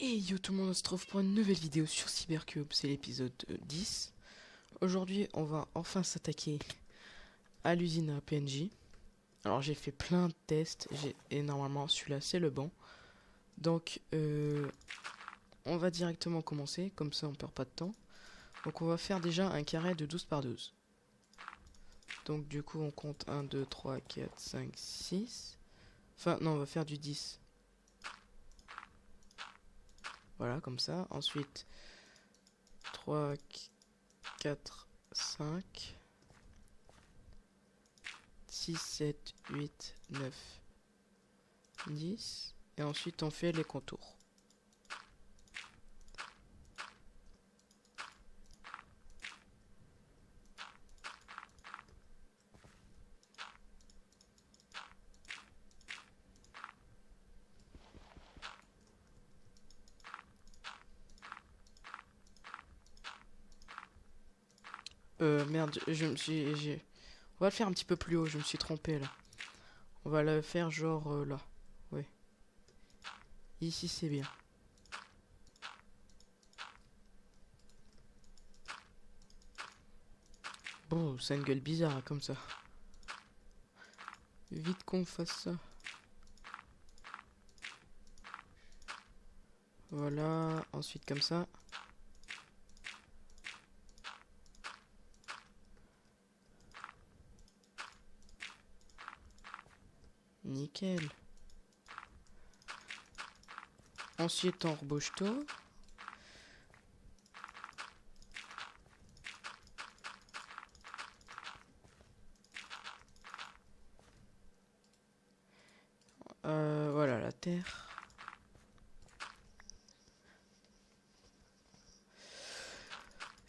Et yo tout le monde, on se retrouve pour une nouvelle vidéo sur Cybercube, c'est l'épisode 10. Aujourd'hui, on va enfin s'attaquer à l'usine à PNJ. Alors j'ai fait plein de tests, et normalement celui-là c'est le bon. Donc on va directement commencer, comme ça on perd pas de temps. Donc on va faire déjà un carré de 12 par 12. Donc du coup on compte 1, 2, 3, 4, 5, 6. Enfin non, on va faire du 10. Voilà, comme ça. Ensuite 3, 4, 5, 6, 7, 8, 9, 10. Et ensuite on fait les contours. Merde, on va le faire un petit peu plus haut, je me suis trompé là. On va le faire genre là. Ouais. Ici c'est bien. Bon, ça a une gueule bizarre hein, comme ça. Vite qu'on fasse ça. Voilà, ensuite comme ça. Nickel. Ensuite on rebouche tout. Voilà la terre.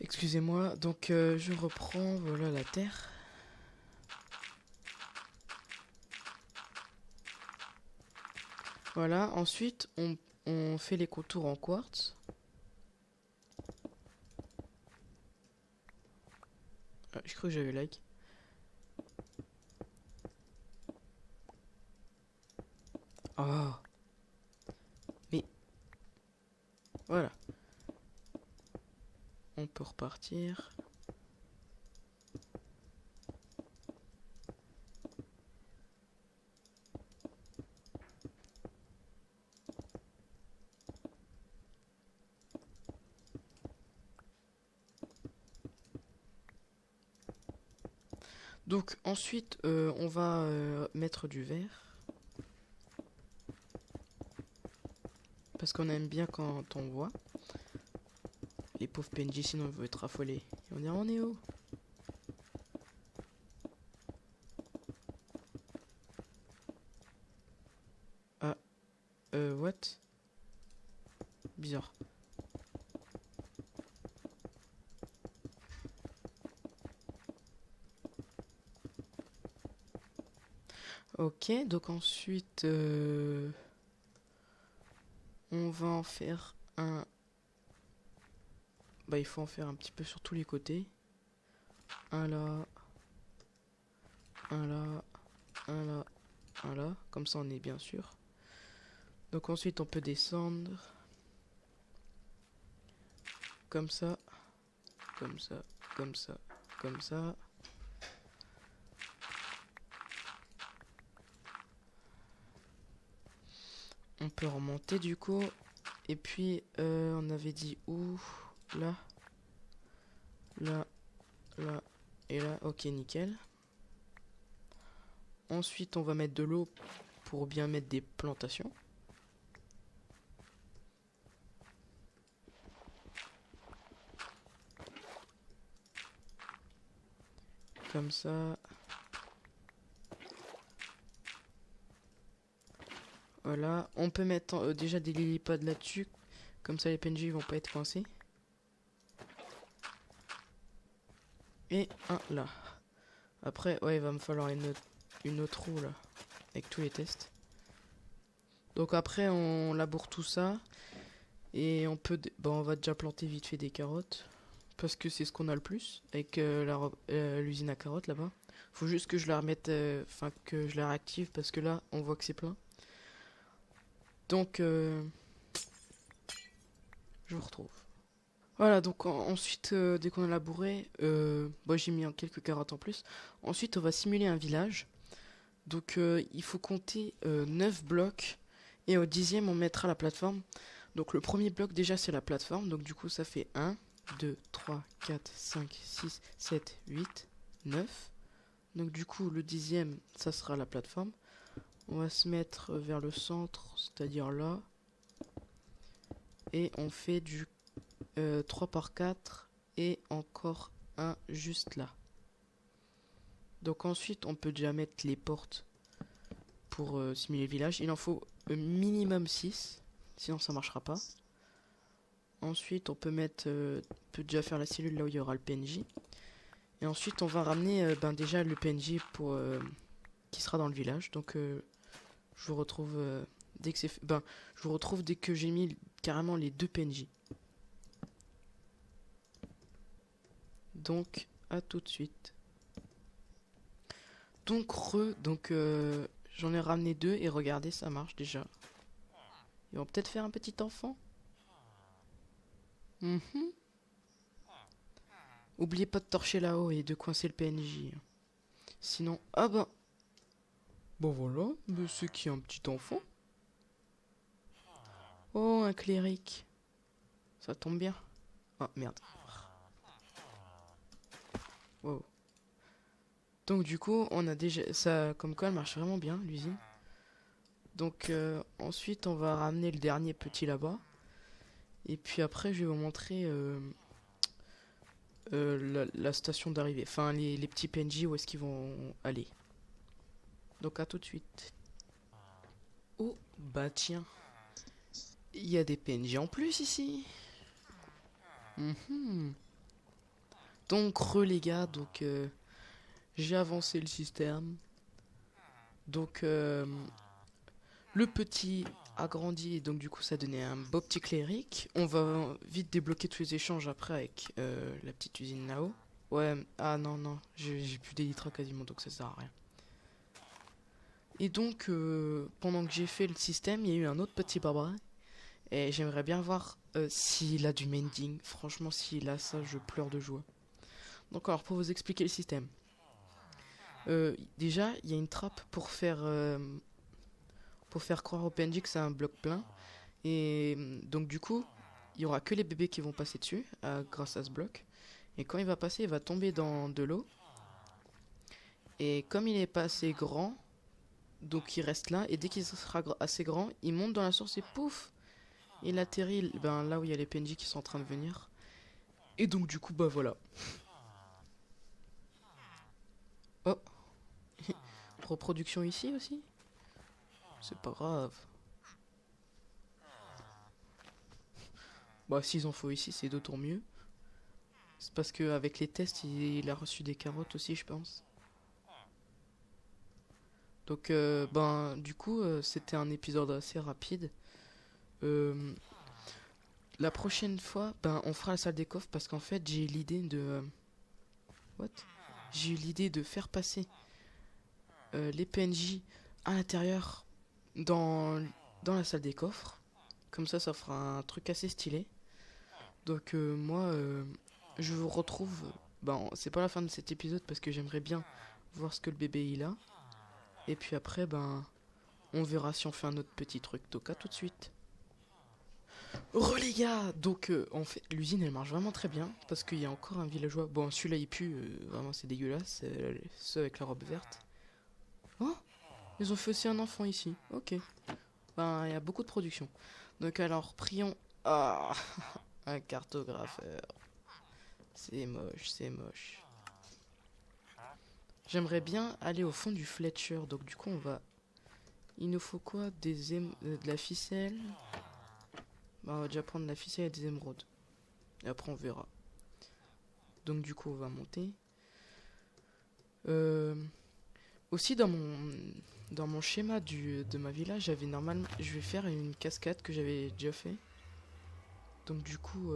Excusez-moi, donc je reprends, voilà la terre. Voilà, ensuite on fait les contours en quartz. Ah, je crois que j'avais like. Oh, mais voilà. On peut repartir. Donc ensuite on va mettre du vert. Parce qu'on aime bien quand on voit. Les pauvres PNJ sinon ils vont être affolés. Et on est où? Ah, what? Bizarre. Ok, donc ensuite on va en faire un. Bah il faut en faire un petit peu sur tous les côtés. Un là, un là, un là, un là. Comme ça on est bien sûr. Donc ensuite on peut descendre. Comme ça, comme ça, comme ça, comme ça. On peut remonter du coup. Et puis on avait dit où? Là. Là. Là. Et là. Ok, nickel. Ensuite on va mettre de l'eau pour bien mettre des plantations. Comme ça. Voilà. On peut mettre déjà des lilypods là-dessus. Comme ça les PNJ vont pas être coincés. Et un là. Après, ouais, il va me falloir une autre roue là. Avec tous les tests. Donc après, on laboure tout ça. Et on peut... Bon, on va déjà planter vite fait des carottes. Parce que c'est ce qu'on a le plus. Avec l'usine à carottes là-bas. Faut juste que je la remette... Enfin, que je la réactive. Parce que là, on voit que c'est plein. Donc... je vous retrouve. Voilà, donc ensuite, dès qu'on a labouré, j'ai mis quelques carottes en plus. Ensuite, on va simuler un village. Donc, il faut compter 9 blocs. Et au 10e, on mettra la plateforme. Donc, le premier bloc, déjà, c'est la plateforme. Donc, du coup, ça fait 1, 2, 3, 4, 5, 6, 7, 8, 9. Donc, du coup, le 10e, ça sera la plateforme. On va se mettre vers le centre, c'est-à-dire là. Et on fait du 3 par 4 et encore un juste là. Donc ensuite on peut déjà mettre les portes pour simuler le village. Il en faut minimum 6, sinon ça marchera pas. Ensuite on peut mettre, peut déjà faire la cellule là où il y aura le PNJ. Et ensuite on va ramener déjà le PNJ pour qui sera dans le village. Donc je vous retrouve dès que c'est fait. Je vous retrouve dès que j'ai mis carrément les 2 PNJ. Donc, à tout de suite. Donc, j'en ai ramené 2 et regardez, ça marche déjà. Ils vont peut-être faire un petit enfant. Oubliez pas de torcher là-haut et de coincer le PNJ. Sinon, bon voilà, mais c'est qui un petit enfant? Oh, un cléric. Ça tombe bien. Ah, merde. Wow. Donc du coup, on a déjà ça, comme quoi elle marche vraiment bien l'usine. Donc ensuite, on va ramener le dernier petit là-bas. Et puis après, je vais vous montrer la station d'arrivée. Enfin, les petits PNJ où est-ce qu'ils vont aller. Donc à tout de suite. Oh, bah tiens. Il y a des PNJ en plus ici. Donc les gars, donc j'ai avancé le système. Donc le petit a grandi et donc du coup ça donnait un beau petit cléric. On va vite débloquer tous les échanges après avec la petite usine là-haut. Ouais, ah non, j'ai plus d'Elytra quasiment donc ça sert à rien. Et donc pendant que j'ai fait le système, il y a eu un autre petit barbare. Et j'aimerais bien voir s'il a du mending. Franchement, s'il a ça, je pleure de joie. Donc alors pour vous expliquer le système. Déjà, il y a une trappe pour faire croire au PNJ que c'est un bloc plein. Et donc du coup, il y aura que les bébés qui vont passer dessus grâce à ce bloc. Et quand il va passer, il va tomber dans de l'eau. Et comme il est pas assez grand, donc il reste là. Et dès qu'il sera assez grand, il monte dans la source et pouf, il atterrit là où il y a les PNJ qui sont en train de venir. Et donc du coup, voilà. Oh, reproduction ici aussi? C'est pas grave. S'ils en faut ici, c'est d'autant mieux. C'est parce qu'avec les tests, il a reçu des carottes aussi, je pense. Donc, du coup, c'était un épisode assez rapide. La prochaine fois, on fera la salle des coffres parce qu'en fait, j'ai eu l'idée de... What? J'ai eu l'idée de faire passer les PNJ à l'intérieur dans la salle des coffres. Comme ça fera un truc assez stylé. Donc, moi, je vous retrouve... c'est pas la fin de cet épisode parce que j'aimerais bien voir ce que le bébé il a. Et puis après, on verra si on fait un autre petit truc. Donc, à tout de suite. Les gars, donc en fait l'usine elle marche vraiment très bien parce qu'il y a encore un villageois. Bon celui-là il pue, vraiment c'est dégueulasse, ceux avec la robe verte. Oh, ils ont fait aussi un enfant ici, ok. Il y a beaucoup de production. Donc alors prions. Ah, un cartographeur. C'est moche, c'est moche. J'aimerais bien aller au fond du Fletcher, donc du coup on va... Il nous faut quoi? De la ficelle. On va déjà prendre la ficelle et des émeraudes. Et après on verra. Donc du coup on va monter. Aussi dans mon schéma de ma villa, j'avais normalement... Je vais faire une cascade que j'avais déjà fait. Donc du coup...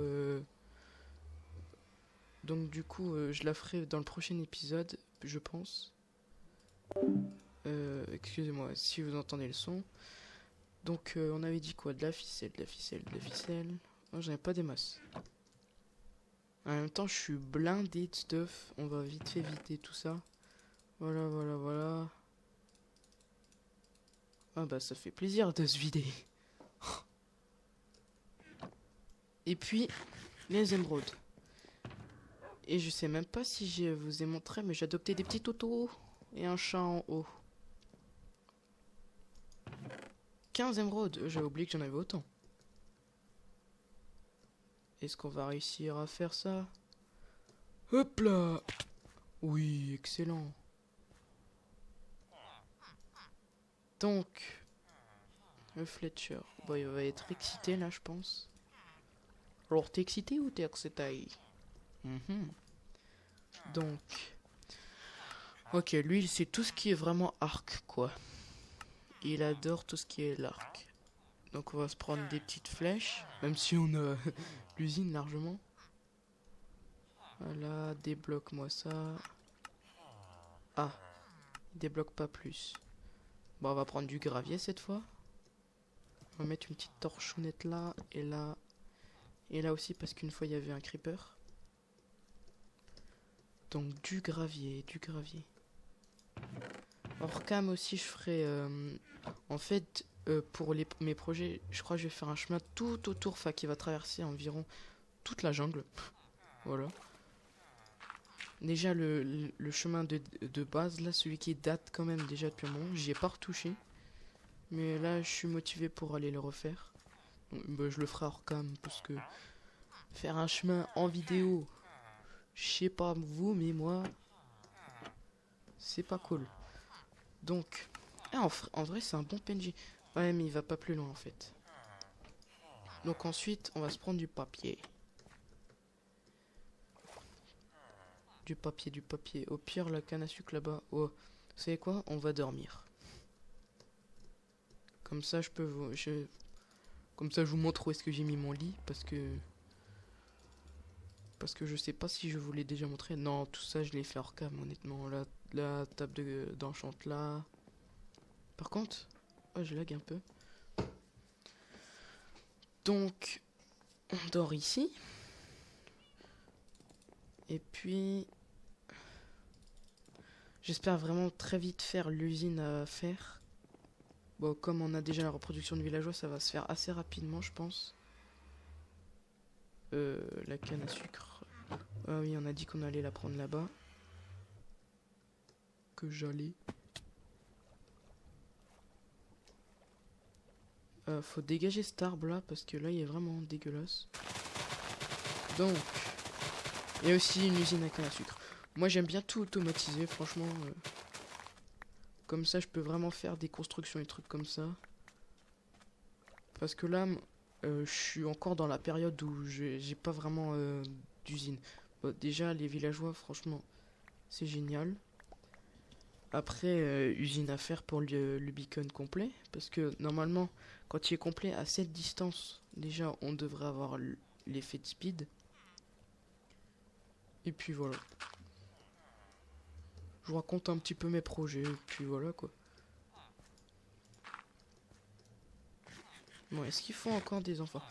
je la ferai dans le prochain épisode, je pense. Excusez-moi si vous entendez le son. Donc on avait dit quoi? De la ficelle, de la ficelle, de la ficelle. Oh, j'en ai pas des masses. En même temps, je suis blindé de stuff. On va vite fait vider tout ça. Voilà, voilà, voilà. Ah bah ça fait plaisir de se vider. Et puis, les émeraudes. Et je sais même pas si je vous ai montré, mais j'ai adopté des petits toutous et un chat en haut. 15 émeraudes. J'avais oublié que j'en avais autant. Est-ce qu'on va réussir à faire ça? Hop là! Oui, excellent. Donc, le Fletcher. Bon, il va être excité là, je pense. Alors, t'es excité ou t'es excité? Donc, ok, lui, c'est tout ce qui est vraiment arc, quoi. Il adore tout ce qui est l'arc. Donc, on va se prendre des petites flèches, même si on a l'usine largement. Voilà, débloque-moi ça. Ah, il débloque pas plus. Bon, on va prendre du gravier cette fois. On va mettre une petite torchounette là, et là. Et là aussi, parce qu'une fois, il y avait un creeper. Donc, du gravier, du gravier. Hors cam aussi, je ferai... en fait, pour mes projets, je crois que je vais faire un chemin tout autour, enfin, qui va traverser environ toute la jungle. Voilà. Déjà, le chemin de base, là, celui qui date quand même déjà depuis un moment, j'y ai pas retouché. Mais là, je suis motivé pour aller le refaire. Donc, bah, je le ferai hors cam, parce que faire un chemin en vidéo, je sais pas vous, mais moi, c'est pas cool. Donc, en vrai, c'est un bon PNJ. Ouais, mais il va pas plus loin, en fait. Donc ensuite, on va se prendre du papier. Du papier, du papier. Au pire, la canne à sucre là-bas. Oh, vous savez quoi? On va dormir. Comme ça, comme ça, je vous montre où est-ce que j'ai mis mon lit. Parce que je sais pas si je vous l'ai déjà montré. Non, tout ça, je l'ai fait hors cam, honnêtement. La table d'enchante là. Par contre, oh, je lag un peu. Donc, on dort ici. Et puis, j'espère vraiment très vite faire l'usine à faire. Bon, comme on a déjà la reproduction de villageois, ça va se faire assez rapidement, je pense. La canne à sucre. Ah oui, on a dit qu'on allait la prendre là-bas. Que j'allais. Faut dégager cet arbre là, parce que là, il est vraiment dégueulasse. Donc, il y a aussi une usine à canne à sucre. Moi, j'aime bien tout automatiser, franchement. Comme ça, je peux vraiment faire des constructions et trucs comme ça. Parce que là, je suis encore dans la période où j'ai pas vraiment d'usine. Bon, déjà, les villageois, franchement, c'est génial. Après, usine à faire pour le beacon complet. Parce que normalement, quand il est complet à cette distance, déjà, on devrait avoir l'effet de speed. Et puis voilà. Je vous raconte un petit peu mes projets, et puis voilà quoi. Bon, est-ce qu'il faut encore des enfants?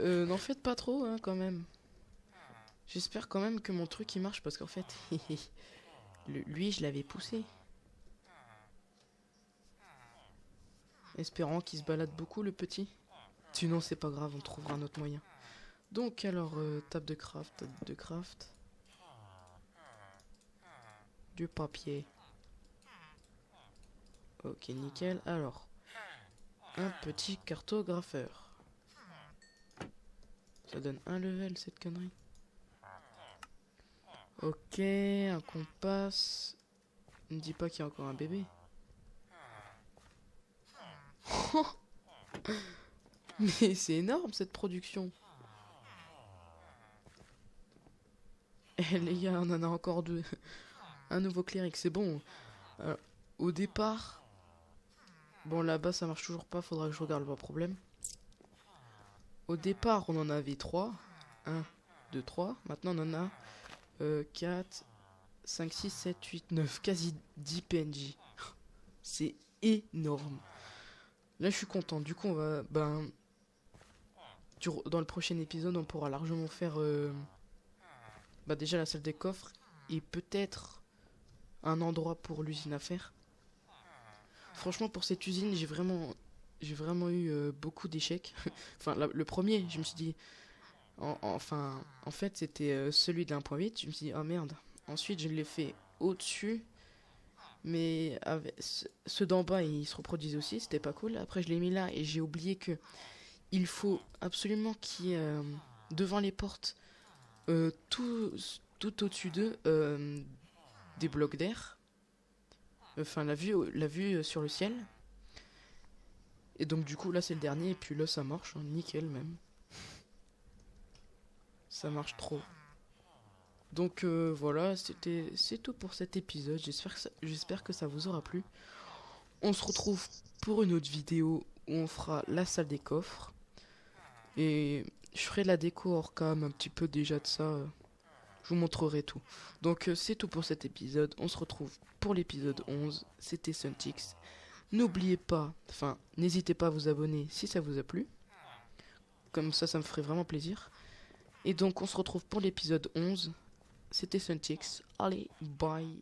N'en faites pas trop, hein, quand même. J'espère quand même que mon truc il marche, parce qu'en fait, lui je l'avais poussé. Espérant qu'il se balade beaucoup le petit. Sinon c'est pas grave, on trouvera un autre moyen. Donc alors, table de craft, du papier. Ok, nickel. Alors, un petit cartographeur. Ça donne un level cette connerie. Ok, un compas. Ne dis pas qu'il y a encore un bébé. Mais c'est énorme cette production. Eh les gars, on en a encore deux. Un nouveau cléric, c'est bon. Au départ... Bon, là-bas, ça marche toujours pas. Faudra que je regarde le problème. Au départ, on en avait 3. 1, 2, 3. Maintenant, on en a 4, 5, 6, 7, 8, 9. Quasi 10 PNJ. C'est énorme. Là, je suis content. Du coup, on va... dans le prochain épisode, on pourra largement faire déjà la salle des coffres et peut-être un endroit pour l'usine à faire. Franchement, pour cette usine, j'ai vraiment eu beaucoup d'échecs. Enfin, le premier, je me suis dit, en fait, c'était celui de l'1.8. Je me suis dit, oh merde. Ensuite, je l'ai fait au-dessus, mais ceux d'en bas, ils se reproduisaient aussi, c'était pas cool. Après, je l'ai mis là et j'ai oublié que il faut absolument qu'il y ait devant les portes, tout au-dessus d'eux, des blocs d'air. Enfin, la vue sur le ciel. Et donc, du coup, là, c'est le dernier. Et puis là, ça marche, hein, nickel même. Ça marche trop. Donc, voilà, c'est tout pour cet épisode. J'espère que ça vous aura plu. On se retrouve pour une autre vidéo où on fera la salle des coffres. Et je ferai la déco hors cam, un petit peu déjà de ça. Je vous montrerai tout. Donc, c'est tout pour cet épisode. On se retrouve pour l'épisode 11. C'était Suntix. N'oubliez pas, n'hésitez pas à vous abonner si ça vous a plu. Comme ça me ferait vraiment plaisir. Et donc, on se retrouve pour l'épisode 11. C'était Suntix. Allez, bye.